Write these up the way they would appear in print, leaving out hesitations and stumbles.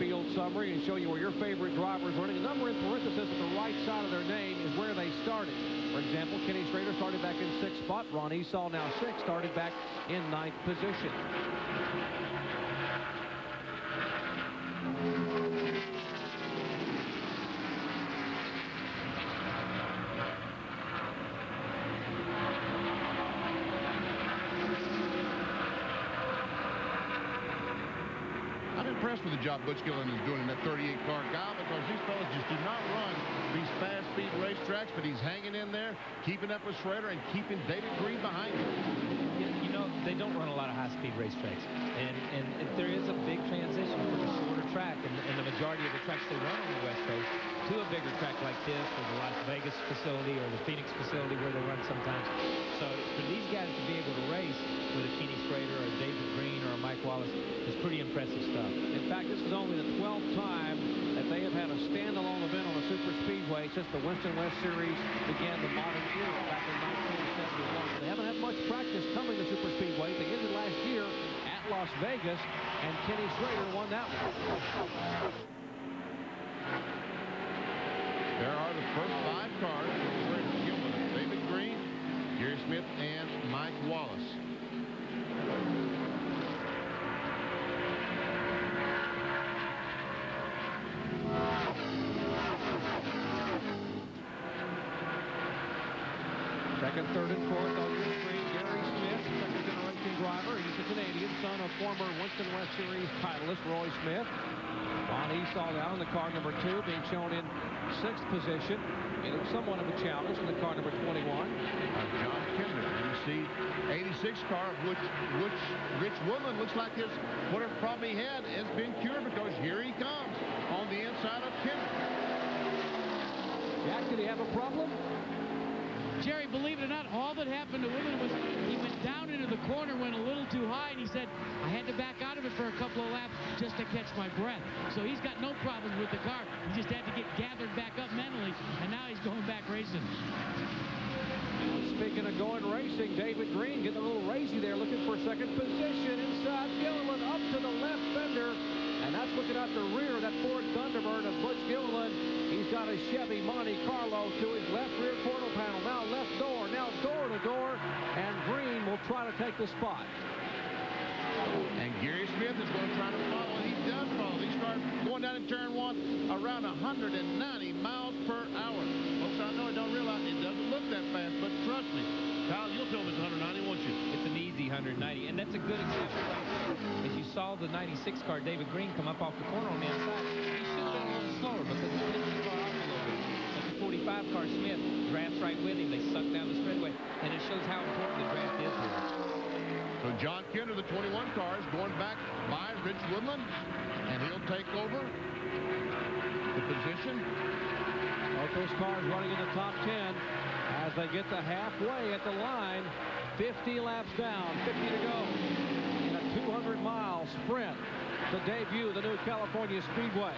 field summary and show you where your favorite drivers running. The number in parenthesis at the right side of their name is where they started. For example, Kenny Schrader started back in 6th spot. Ron Esau, now 6th, started back in 9th position. With the job Butch Gillen is doing in that 38 car, Kyle, because these fellas just do not run these fast speed racetracks, but he's hanging in there, keeping up with Schrader and keeping David Green behind him. You know, they don't run a lot of high speed racetracks, and there is a big transition from a shorter track, and the majority of the tracks they run on the West Coast to a bigger track like this, or the Las Vegas facility, or the Phoenix facility where they run sometimes. So for these guys to be able to race with a Kenny Schrader or a David Green or a Mike Wallace is pretty impressive stuff. In fact, this is only the 12th time that they have had a standalone event on a super speedway since the Winston West Series began the modern era back in 1971. They haven't had much practice coming to super speedway. They ended last year at Las Vegas, and Kenny Schrader won that one. There are the first 5 cars. Schrader, Gilman, David Green, Gary Smith, and Mike Wallace. Second, third, and fourth on your screen, Gary Smith, second-generation driver. He's a Canadian, son of former Winston West Series titleist Roy Smith. Ron Esau down in the car number 2, being shown in 6th position. It is somewhat of a challenge in the car number 21. John Kinder, you see 86 car, which Rich Woodland looks like whatever problem he had has been cured, because here he comes on the inside of Kinder. Jack, did he have a problem? Jerry, believe it or not, all that happened to Woodland was he went down into the corner, went a little too high, and he said, I had to back out of it for a couple of laps just to catch my breath. So he's got no problems with the car. He just had to get gathered back up mentally, and now he's going back racing. Speaking of going racing, David Green getting a little racy there, looking for second position inside Gilliland, up to the left fender, and that's looking out the rear of that Ford Thunderbird of Butch Gilliland. He's got a Chevy Monte Carlo to his left rear quarter panel. Now left door, now door to door, and Green will try to take the spot. And Gary Smith is going to try to follow, and he does follow. He starts going down in turn 1 around 190 miles per hour. Folks, I know I don't realize it doesn't look that fast, but trust me, Kyle, you'll tell me it's 190, won't you? It's an easy 190, and that's a good example right there. As you saw the 96 car, David Green, come up off the corner on the outside, he should have been a little slower because he pitched the car off a little bit. But the 45 car, Smith, drafts right with him. They suck down the straightaway, and it shows how important the draft is here. So John Kinder, the 21 car, is going back by Rich Woodland, and he'll take over the position. Both those cars running in the top 10 as they get to halfway at the line. 50 laps down, 50 to go in a 200-mile sprint to debut the new California Speedway.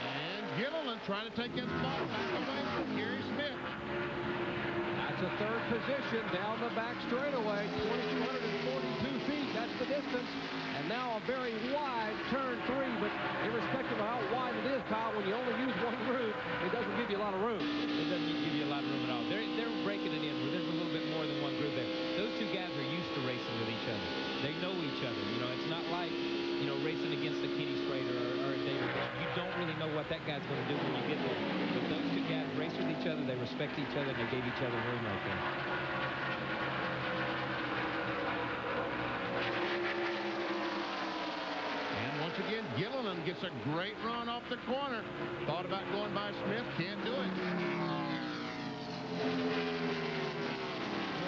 And Gilliland trying to take his spot back away from Gary Smith. That's a third position down the back straightaway, 2,242 feet. That's the distance. And now a very wide turn 3, but irrespective of how wide it is, Kyle, when you only use one route, it doesn't give you a lot of room. It doesn't give you a lot of room at all. They're breaking it in where there's a little bit more than one groove there. Those two guys are used to racing with each other. They know each other. You know, it's not like, you know, racing against a Kenny Schrader or a David Green. You don't really know what that guy's going to do when you get there. But those two guys race with each other. They respect each other. And they gave each other room right there. Once again, Gilliland gets a great run off the corner. Thought about going by Smith, can't do it. Well,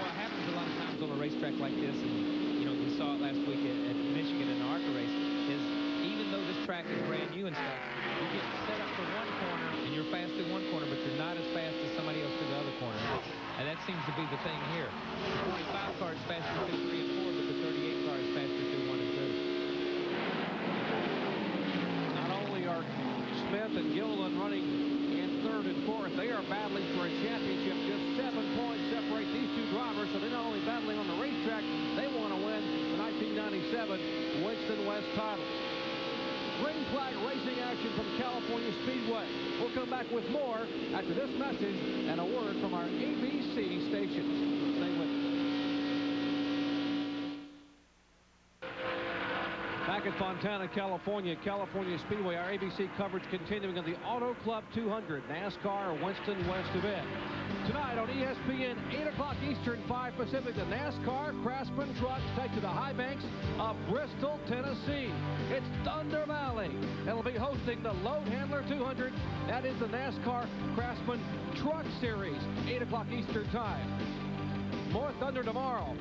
what happens a lot of times on a racetrack like this, and you know, we saw it last week at Michigan in the ARCA race, is even though this track is brand new and stuff, you get set up for one corner and you're fast in one corner, but you're not as fast as somebody else to the other corner. And that seems to be the thing here. The 45 car is faster through 3 and 4, but the 38 car is faster through 1 and 2. Smith and Gilliland running in third and fourth. They are battling for a championship. Just 7 points separate these two drivers, so they're not only battling on the racetrack, they want to win the West titles. Green flag racing action from California Speedway. We'll come back with more after this message and a word from our ABC stations. Stay with us. Back at Fontana, California, California Speedway, our ABC coverage continuing of the Auto Club 200 NASCAR Winston West event. Tonight on ESPN, 8 o'clock Eastern, 5 Pacific, the NASCAR Craftsman trucks take to the high banks of Bristol, Tennessee. It's Thunder Valley. It'll be hosting the Load Handler 200. That is the NASCAR Craftsman Truck Series, 8 o'clock Eastern time. More Thunder tomorrow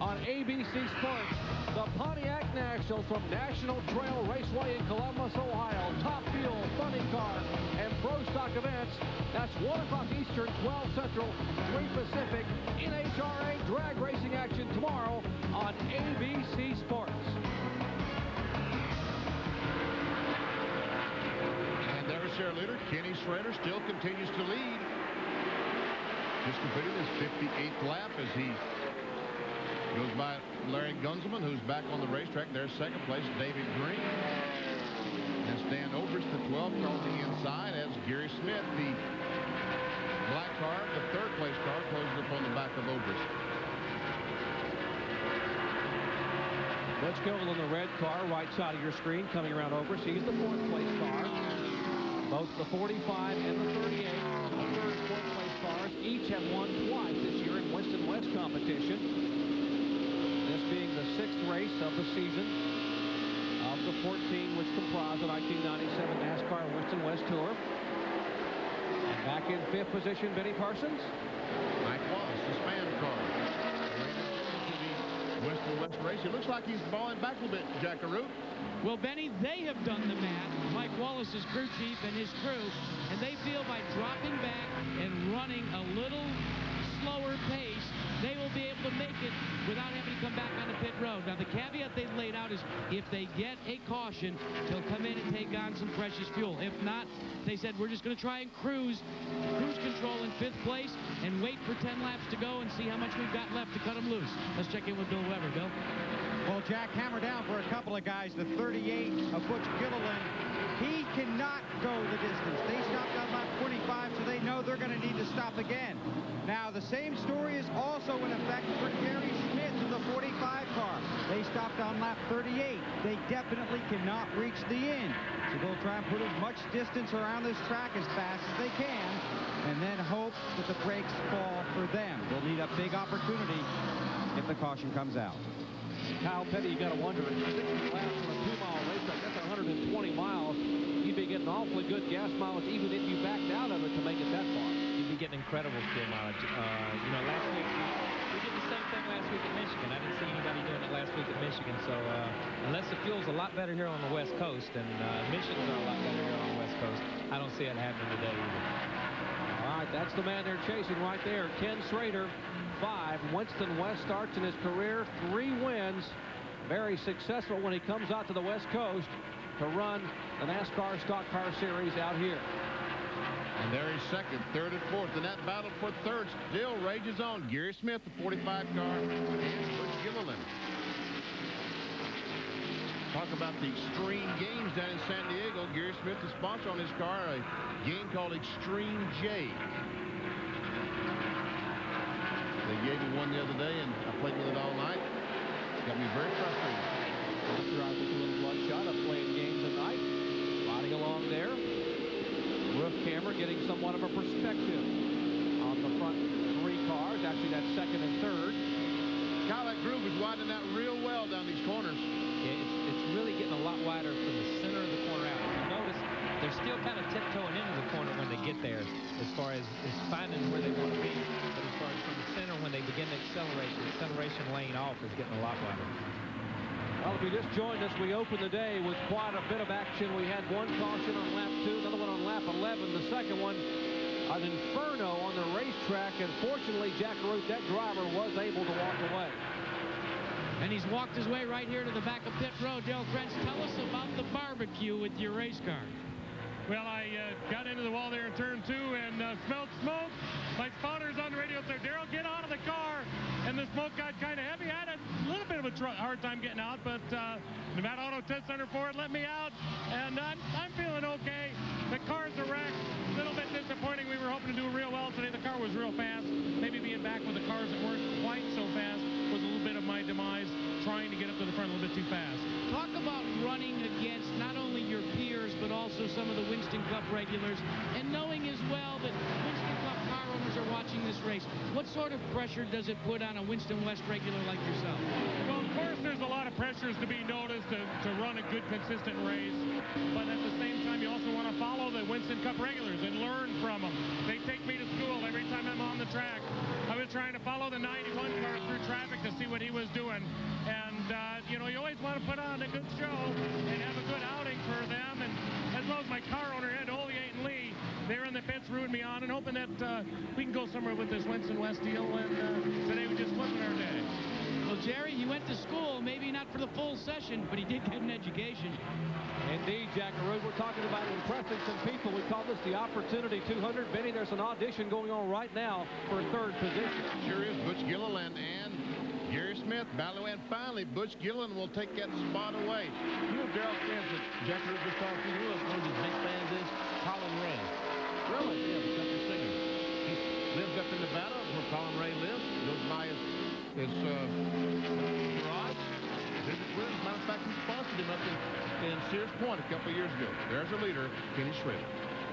on ABC Sports. The Pontiac Nationals from National Trail Raceway in Columbus, Ohio. Top Fuel, Funny Car, and Pro Stock events. That's 1 o'clock Eastern, 12 Central, 3 Pacific. NHRA drag racing action tomorrow on ABC Sports. And there's their leader, Kenny Schrader, still continues to lead. Just completed his 58th lap as he goes by Larry Gunzelman, who's back on the racetrack. There's second place, David Green. And Stan Obrist, the 12th car on the inside, as Gary Smith, the black car, the third place car, closes up on the back of Obrist. Butch Gilliland in the red car, right side of your screen, coming around Obrist. He's the fourth place car. Both the 45 and the 38, the third, fourth place cars, each have won twice this year in Winston West competition. This being the 6th race of the season of the 14, which comprise the 1997 NASCAR Winston West Tour. And back in 5th position, Benny Parsons. Mike Wallace, the span car. The Winston West race. It looks like he's falling back a little bit, Jackaroo. Well, Benny, they have done the math, Mike Wallace's crew chief and his crew, and they feel by dropping back and running a little slower pace, they will be able to make it without having to come back on the pit road. Now, the caveat they've laid out is if they get a caution, they'll come in and take on some precious fuel. If not, they said, we're just going to try and cruise control in 5th place and wait for 10 laps to go and see how much we've got left to cut them loose. Let's check in with Bill Weber. Bill? Well, Jack, hammer down for a couple of guys. The 38 of Butch Gilliland, he cannot go the distance. They stopped on lap 25, so they know they're going to need to stop again. Now, the same story is also in effect for Gary Smith of the 45 car. They stopped on lap 38. They definitely cannot reach the end. So they'll try and put as much distance around this track as fast as they can, and then hope that the brakes fall for them. They'll need a big opportunity if the caution comes out. Kyle Petty, you got to wonder, 60 laps on a 2-mile racetrack, that's 120 miles. You'd be getting awfully good gas mileage even if you backed out of it to make it that far. You'd be getting incredible fuel mileage. You know, last week, we did the same thing last week at Michigan. I didn't see anybody doing it last week at Michigan. So unless the fuel's a lot better here on the West Coast, and emissions are a lot better here on the West Coast, I don't see it happening today either. All right, that's the man they're chasing right there, Ken Schrader. 5. Winston West starts in his career 3 wins. Very successful when he comes out to the West Coast to run the NASCAR Stock Car Series out here. And there he's second, third, and fourth. And that battle for third still rages on. Gary Smith, the 45 car, and Butch Gilliland. Talk about the Extreme Games down in San Diego. Gary Smith, the sponsor on his car, a game called Extreme J. They gave me one the other day, and I played with it all night. Got me very frustrated. Drive with a little bloodshot of playing games at night. Riding along there. Roof camera getting somewhat of a perspective on the front 3 cars. Actually, that's second and third. Kyle, that groove is widening out real well down these corners. Yeah, it's really getting a lot wider from the center of the corner out. If you notice, they're still kind of tiptoeing into the corner when they get there as far as finding where they want to be. But as far as from the center, when they begin to accelerate, the acceleration lane off is getting a lot wider. Well, if you just joined us, we opened the day with quite a bit of action. We had one caution on lap 2, another one on lap 11. The second one, an inferno on the racetrack. And fortunately, Jack Root, that driver, was able to walk away. And he's walked his way right here to the back of pit road. Dale French, tell us about the barbecue with your race car. Well, I got into the wall there in turn 2 and smelled smoke. My spotter's on the radio said, Darrell, get out of the car. and the smoke got kind of heavy. I had a little bit of a hard time getting out, but Nevada Auto Test Center Ford let me out, and I'm feeling okay. The car's a wreck. A little bit disappointing. We were hoping to do real well today. The car was real fast. Maybe being back with the cars that weren't quite so fast was a little bit of my demise, trying to get up to the front a little bit too fast. Talk about running against not only your peers, but also some of the Winston Cup regulars, and knowing as well that Winston Cup car owners are watching this race. What sort of pressure does it put on a Winston West regular like yourself? Well, of course, there's a lot of pressures to be noticed to run a good, consistent race, but at the same time, you also want to follow the Winston Cup regulars and learn from them. They take me to school every time I'm on the track. I was trying to follow the 91 car through traffic to see what he was doing, and you know, you always want to put on a good show and have a good outing for them, and as well as my car owner, Ed Olier and Lee, they're in the pits rooting me on and hoping that we can go somewhere with this Winston West deal, and today we just wasn't our day. Well, Jerry, he went to school, maybe not for the full session, but he did get an education. Indeed, Jack Arute, we're talking about impressing some people. We call this the Opportunity 200. Benny, there's an audition going on right now for third position. Sure is. Butch Gilliland and Gary Smith battling, and finally Butch Gilliland will take that spot away. You know, Darrell Smith that Jack Arute just talked to, you know one of his big fans is Colin Ray. Really? Yeah, the country singer. He lives up in Nevada where Colin Ray lives. Goes by his garage. Visit with him. Matter of fact, he sponsored him up in Sears Point a couple of years ago. There's a leader, Kenny Schrader.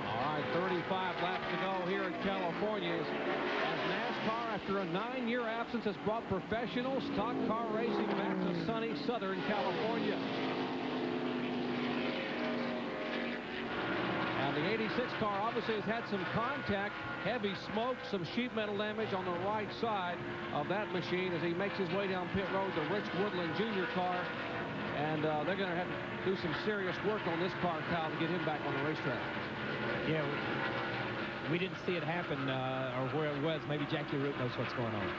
All right, 35 laps to go here in California as NASCAR, after a 9-year absence, has brought professional stock car racing back to sunny Southern California. Now, the 86 car obviously has had some contact, heavy smoke, some sheet metal damage on the right side of that machine as he makes his way down pit road, the Rich Woodland Jr. car. And they're going to have to do some serious work on this car, Kyle, to get him back on the racetrack. Yeah, we didn't see it happen, or where it was. Maybe Jackie Arute knows what's going on.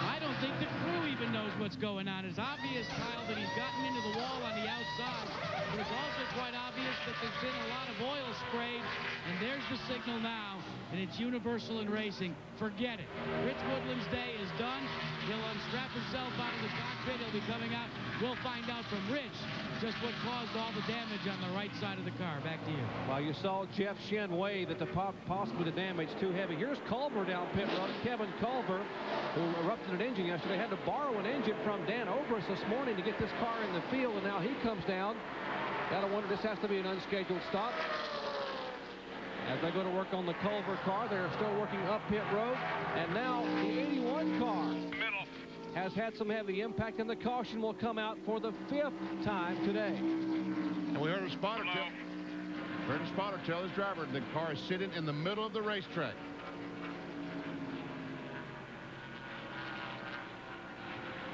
I don't think the crew even knows what's going on. It's obvious, Kyle, that he's gotten into the wall on the outside, but it's also quite obvious that there's been a lot of oil sprayed, and there's the signal now, and it's universal in racing. Forget it. Rich Woodland's day is done. He'll unstrap himself out of the cockpit. He'll be coming out. We'll find out from Rich just what caused all the damage on the right side of the car. Back to you. Well, you saw Jeff Shen wave that possibly the damage too heavy. Here's Culver down pit road. Kevin Culver, who erupted an engine yesterday, had to borrow an engine from Dan Obrus this morning to get this car in the field, and now he comes down. Gotta wonder, this has to be an unscheduled stop. As they go to work on the Culver car, they're still working up pit road, and now the 81 car has had some heavy impact, and the caution will come out for the 5th time today. And we heard a spotter tell his driver the car is sitting in the middle of the racetrack.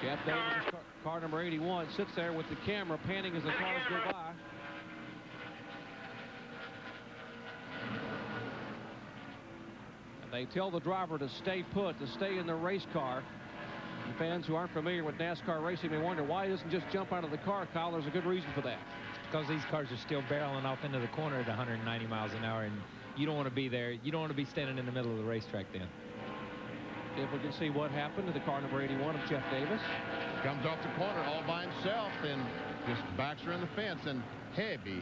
Jeff Davis, car number 81, sits there with the camera panning as the cars go by. And they tell the driver to stay put, to stay in the race car. And fans who aren't familiar with NASCAR racing may wonder why he doesn't just jump out of the car, Kyle. There's a good reason for that. Because these cars are still barreling off into the corner at 190 miles an hour, and you don't want to be there. You don't want to be standing in the middle of the racetrack then. If we can see what happened to the car number 81 of Jeff Davis. Comes off the corner all by himself and just backs her in the fence, and heavy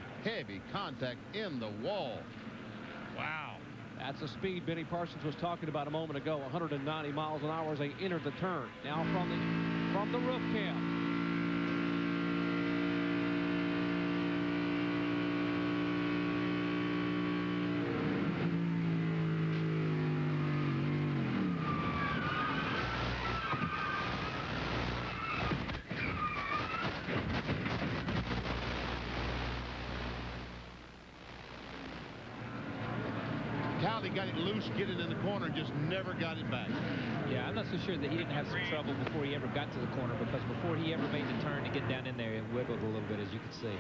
contact in the wall. Wow. That's the speed Benny Parsons was talking about a moment ago, 190 miles an hour as they entered the turn. Now from the roof cam. He got it loose, get it in the corner, and just never got it back. Yeah, I'm not so sure that he didn't have some trouble before he ever got to the corner, because before he ever made the turn to get down in there, it wiggled a little bit, as you can see.